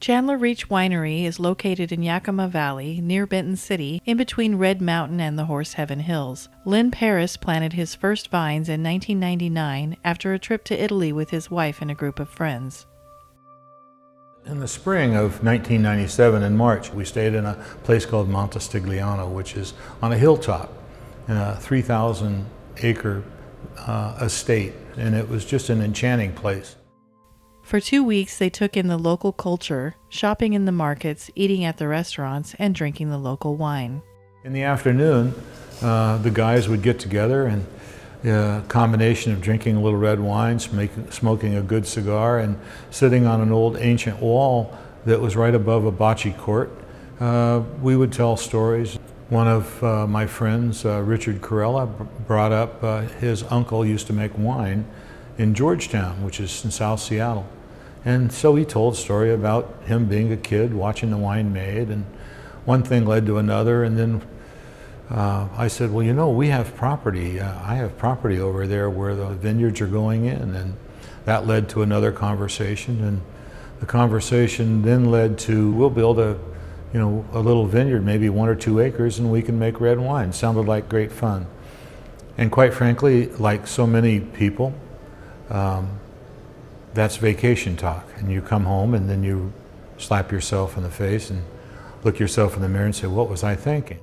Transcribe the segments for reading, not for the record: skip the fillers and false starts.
Chandler Reach Winery is located in Yakima Valley, near Benton City, in between Red Mountain and the Horse Heaven Hills. Lynn Paris planted his first vines in 1999 after a trip to Italy with his wife and a group of friends. In the spring of 1997, in March, we stayed in a place called Montestigliano, which is on a hilltop in a 3,000-acre estate, and it was just an enchanting place. For 2 weeks, they took in the local culture, shopping in the markets, eating at the restaurants, and drinking the local wine. In the afternoon, the guys would get together and a combination of drinking a little red wine, smoking a good cigar, and sitting on an old ancient wall that was right above a bocce court. We would tell stories. One of my friends, Richard Corella, brought up his uncle used to make wine in Georgetown, which is in South Seattle. And so he told a story about him being a kid, watching the wine made, and one thing led to another, and then I said, well, you know, we have property. I have property over there where the vineyards are going in, and that led to another conversation, and the conversation then led to, we'll build a little vineyard, maybe 1 or 2 acres, and we can make red wine. Sounded like great fun. And quite frankly, like so many people, that's vacation talk. And you come home and then you slap yourself in the face and look yourself in the mirror and say, what was I thinking?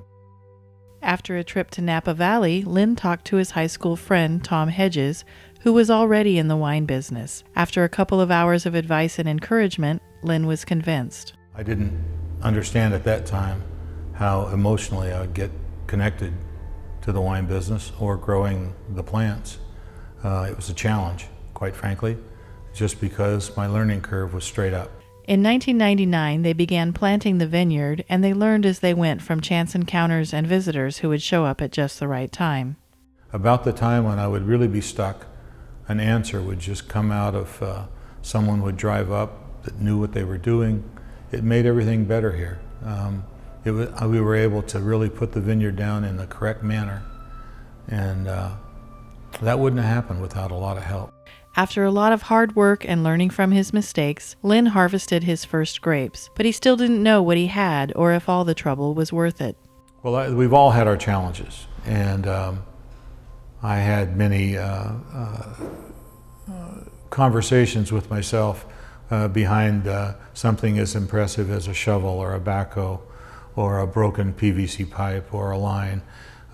After a trip to Napa Valley, Lynn talked to his high school friend, Tom Hedges, who was already in the wine business. After a couple of hours of advice and encouragement, Lynn was convinced. I didn't understand at that time how emotionally I would get connected to the wine business or growing the plants. It was a challenge, quite frankly, just because my learning curve was straight up. In 1999, they began planting the vineyard, and they learned as they went from chance encounters and visitors who would show up at just the right time. About the time when I would really be stuck, an answer would just come out of someone would drive up that knew what they were doing. It made everything better here. We were able to really put the vineyard down in the correct manner, and that wouldn't have happened without a lot of help. After a lot of hard work and learning from his mistakes, Lynn harvested his first grapes, but he still didn't know what he had or if all the trouble was worth it. Well, we've all had our challenges, and I had many conversations with myself behind something as impressive as a shovel or a backhoe or a broken PVC pipe or a line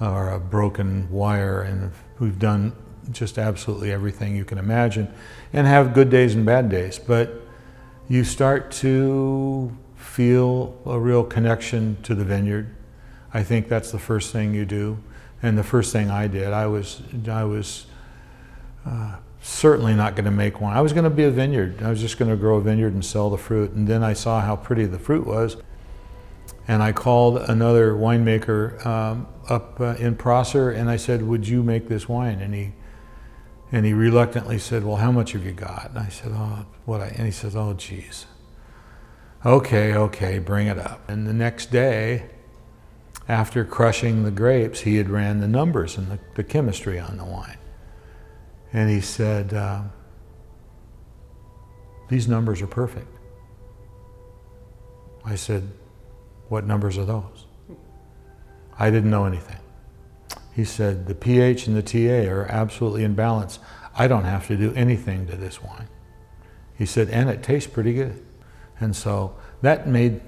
or a broken wire, and we've done just absolutely everything you can imagine and have good days and bad days, but you start to feel a real connection to the vineyard. I think that's the first thing you do, and the first thing I did. I was certainly not going to make wine. I was going to be a vineyard. I was just going to grow a vineyard and sell the fruit, and then I saw how pretty the fruit was, and I called another winemaker up in Prosser, and I said, would you make this wine? And he reluctantly said, well, how much have you got? And I said, and he says, oh, geez. Okay, bring it up. And the next day, after crushing the grapes, he had ran the numbers and the chemistry on the wine. And he said, these numbers are perfect. I said, what numbers are those? I didn't know anything. He said, the pH and the TA are absolutely in balance. I don't have to do anything to this wine. He said, and it tastes pretty good. And so that made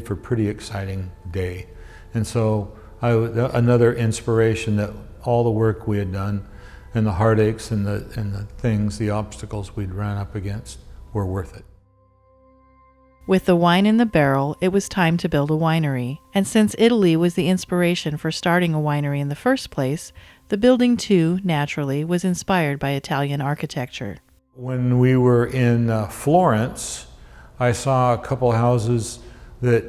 for a pretty exciting day. And so another inspiration that all the work we had done and the heartaches and the things, the obstacles we'd run up against were worth it. With the wine in the barrel, it was time to build a winery. And since Italy was the inspiration for starting a winery in the first place, the building too, naturally, was inspired by Italian architecture. When we were in Florence, I saw a couple houses that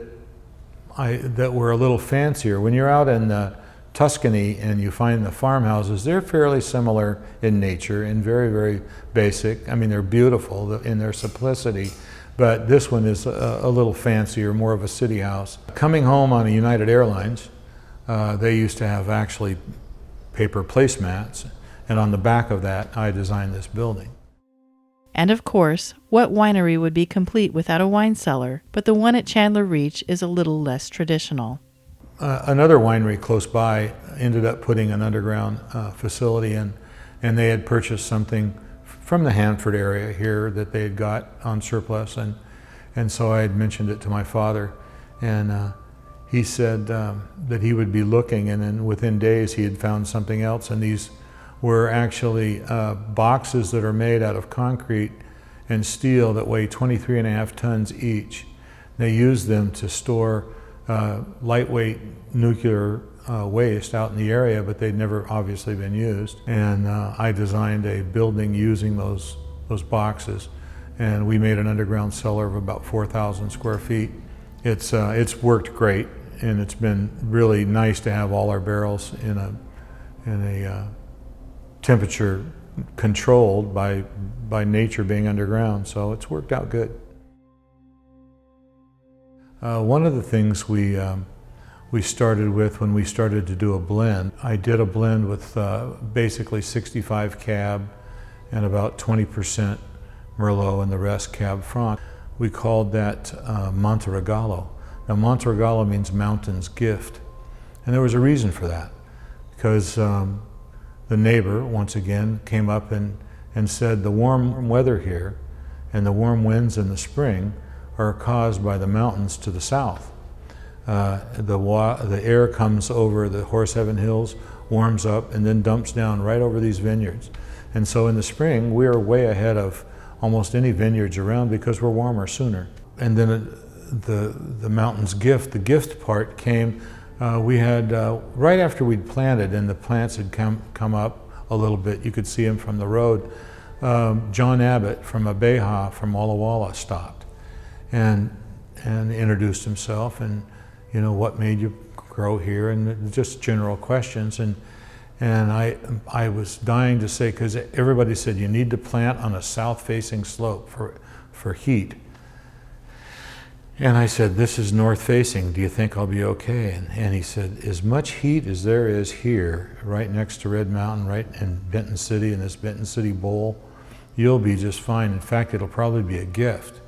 were a little fancier. When you're out in Tuscany and you find the farmhouses, they're fairly similar in nature and very, very basic. I mean, they're beautiful in their simplicity. But this one is a little fancier, more of a city house. Coming home on a United Airlines, they used to have actually paper placemats, and on the back of that, I designed this building. And of course, what winery would be complete without a wine cellar? But the one at Chandler Reach is a little less traditional. Another winery close by ended up putting an underground facility in, and they had purchased something from the Hanford area here that they had got on surplus, and so I had mentioned it to my father, and he said that he would be looking, and then within days he had found something else, and these were actually boxes that are made out of concrete and steel that weigh 23.5 tons each. They use them to store lightweight nuclear waste out in the area, but they'd never obviously been used. And I designed a building using those boxes, and we made an underground cellar of about 4,000 square feet. It's worked great, and it's been really nice to have all our barrels in a temperature controlled by nature being underground, so it's worked out good. One of the things we started with when we started to do a blend, I did a blend with basically 65 Cab and about 20% Merlot and the rest Cab Franc. We called that Monterregalo. Now Monterregalo means mountain's gift, and there was a reason for that, because the neighbor, once again, came up and said the warm weather here and the warm winds in the spring are caused by the mountains to the south. The air comes over the Horseheaven Hills, warms up, and then dumps down right over these vineyards. And so in the spring, we are way ahead of almost any vineyards around because we're warmer sooner. And then the mountain's gift, the gift part came, we had, right after we'd planted and the plants had come up a little bit, you could see them from the road, John Abbott from Abeja from Walla Walla stopped and introduced himself, and you know, what made you grow here, and just general questions. And I was dying to say, because everybody said you need to plant on a south-facing slope for heat. And I said, this is north-facing, do you think I'll be okay? And he said, as much heat as there is here, right next to Red Mountain, right in Benton City, in this Benton City bowl, you'll be just fine. In fact, it'll probably be a gift.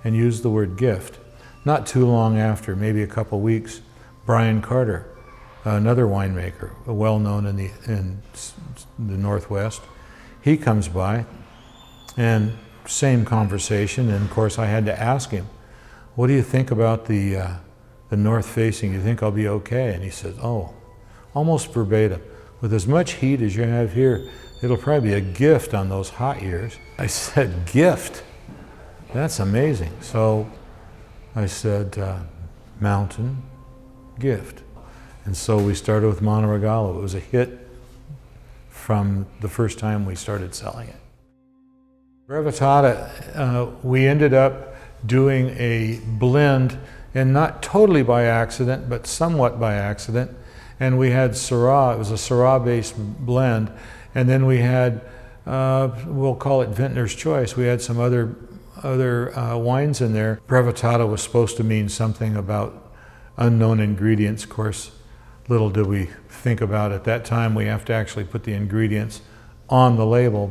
And use the word gift. Not too long after, maybe a couple weeks, Brian Carter, another winemaker, well-known in the Northwest, he comes by, and same conversation, and of course I had to ask him, what do you think about the north-facing? You think I'll be okay? And he said, oh, almost verbatim, with as much heat as you have here, it'll probably be a gift on those hot years. I said, gift? That's amazing. So I said, mountain, gift. And so we started with Monterregalo. It was a hit from the first time we started selling it. Brevetata, we ended up doing a blend, and not totally by accident, but somewhat by accident. And we had Syrah, it was a Syrah-based blend. And then we had, we'll call it Vintner's Choice. We had some other wines in there. Brevetata was supposed to mean something about unknown ingredients. Of course, little did we think about at that time we have to actually put the ingredients on the label,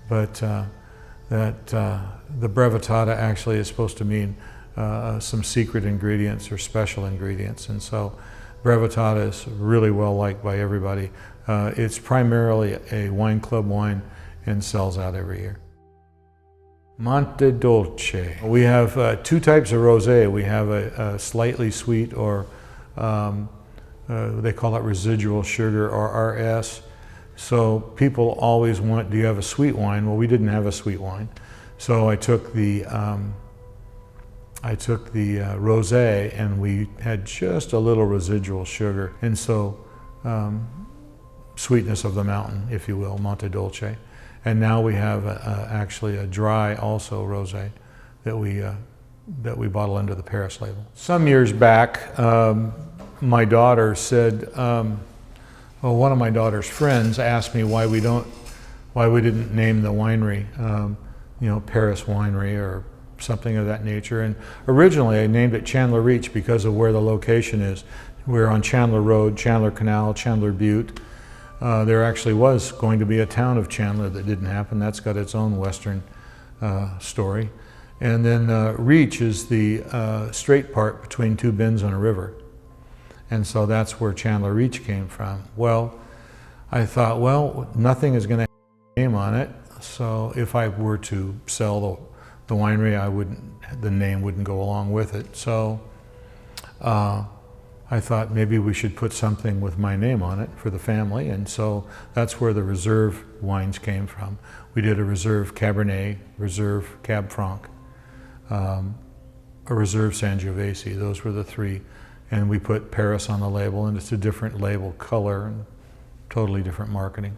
but the Brevetata actually is supposed to mean some secret ingredients or special ingredients, and so Brevetata is really well liked by everybody. It's primarily a wine club wine and sells out every year. Monte Dolce. We have two types of rosé. We have a slightly sweet, or they call it residual sugar, or RS. So people always want, do you have a sweet wine? Well, we didn't have a sweet wine. So I took the rosé, and we had just a little residual sugar. And so sweetness of the mountain, if you will, Monte Dolce. And now we have actually a dry also rosé that we bottle under the Paris label. Some years back, my daughter said, well, one of my daughter's friends asked me why we didn't name the winery, you know, Paris Winery or something of that nature. And originally I named it Chandler Reach because of where the location is. We're on Chandler Road, Chandler Canal, Chandler Butte. There actually was going to be a town of Chandler that didn't happen. That's got its own Western story. And then reach is the straight part between two bends on a river. And so that's where Chandler Reach came from. Well, I thought, well, nothing is going to have a name on it. So if I were to sell the winery, the name wouldn't go along with it. So I thought maybe we should put something with my name on it for the family. And so that's where the Reserve wines came from. We did a Reserve Cabernet, Reserve Cab Franc, a Reserve Sangiovese. Those were the three. And we put Paris on the label, and it's a different label color and totally different marketing.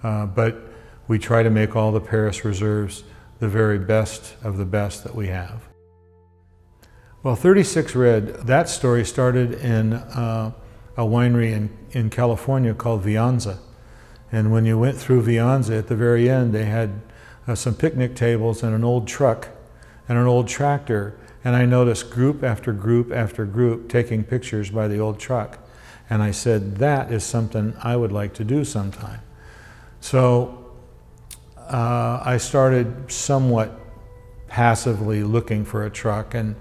But we try to make all the Paris Reserves the very best of the best that we have. Well, 36 Red, that story started in a winery in California called Vianza. And when you went through Vianza, at the very end, they had some picnic tables and an old truck and an old tractor. And I noticed group after group after group taking pictures by the old truck. And I said, that is something I would like to do sometime. So I started somewhat passively looking for a truck, and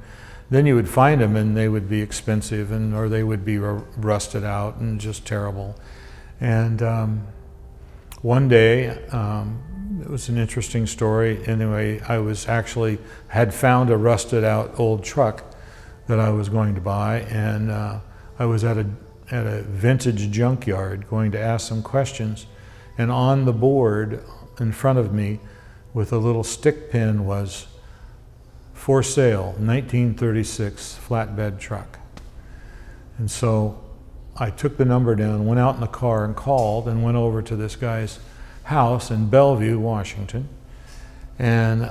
then you would find them and they would be expensive, or they would be rusted out and just terrible. And one day, it was an interesting story. Anyway, I had found a rusted out old truck that I was going to buy, and I was at a vintage junkyard going to ask some questions, and on the board in front of me with a little stick pin was "For sale, 1936 flatbed truck." And so I took the number down, went out in the car and called, and went over to this guy's house in Bellevue, Washington, and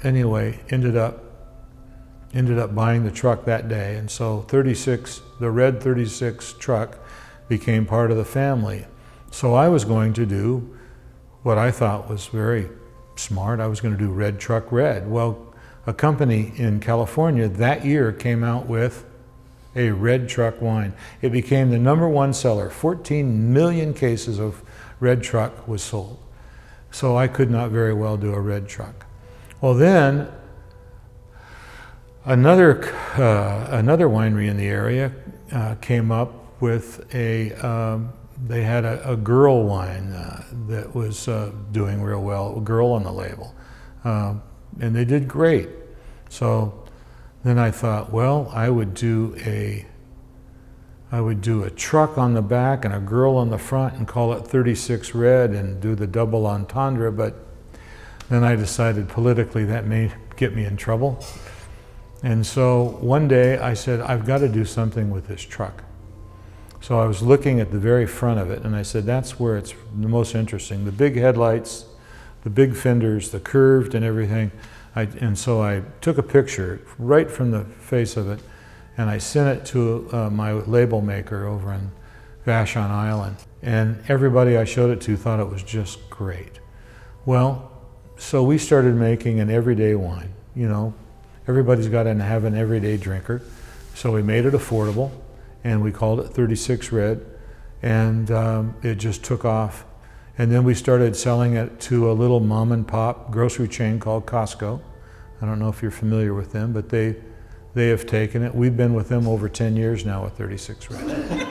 anyway, ended up buying the truck that day. And so the red 36 truck became part of the family. So I was going to do what I thought was very smart. I was going to do Red Truck Red. Well, a company in California that year came out with a red truck wine. It became the #1 seller. 14 million cases of red truck was sold. So I could not very well do a red truck. Well, then another winery in the area came up with they had a girl wine that was doing real well, a girl on the label, and they did great. So then I thought, well, I would do a truck on the back and a girl on the front and call it 36 Red and do the double entendre, but then I decided politically that may get me in trouble. And so one day I said, I've got to do something with this truck. So I was looking at the very front of it, and I said, that's where it's the most interesting. The big headlights, the big fenders, the curved and everything. And so I took a picture right from the face of it, and I sent it to my label maker over in Vashon Island. And everybody I showed it to thought it was just great. Well, so we started making an everyday wine. You know, everybody's got to have an everyday drinker. So we made it affordable, and we called it 36 Red, and it just took off. And then we started selling it to a little mom and pop grocery chain called Costco. I don't know if you're familiar with them, but they have taken it. We've been with them over 10 years now with 36 Red.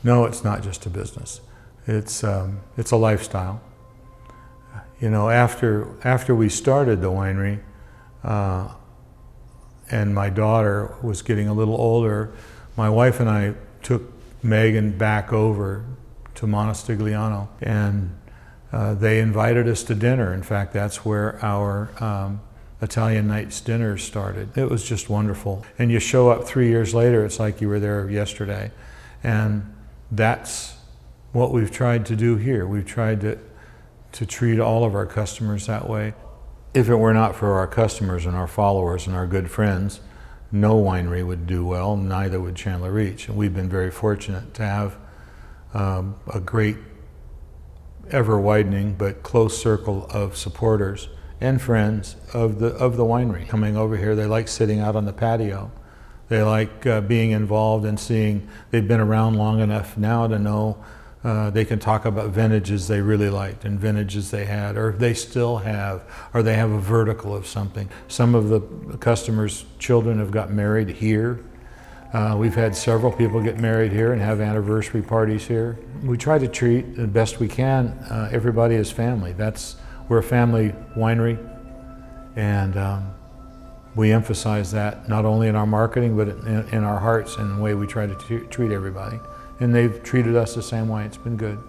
No, it's not just a business. It's a lifestyle. You know, after we started the winery, and my daughter was getting a little older, my wife and I took Megan back over to Montestigliano, and they invited us to dinner. In fact, that's where our Italian Nights dinner started. It was just wonderful. And you show up 3 years later, it's like you were there yesterday. And that's what we've tried to do here. We've tried to treat all of our customers that way. If it were not for our customers and our followers and our good friends, no winery would do well, neither would Chandler Reach. And we've been very fortunate to have a great, ever-widening but close circle of supporters and friends of the winery. Coming over here, they like sitting out on the patio. They like being involved and seeing. They've been around long enough now to know They can talk about vintages they really liked and vintages they had, or they still have, or they have a vertical of something. Some of the customers' children have got married here. We've had several people get married here and have anniversary parties here. We try to treat the best we can everybody as family. We're a family winery, and we emphasize that not only in our marketing, but in our hearts and the way we try to treat everybody. And they've treated us the same way. It's been good.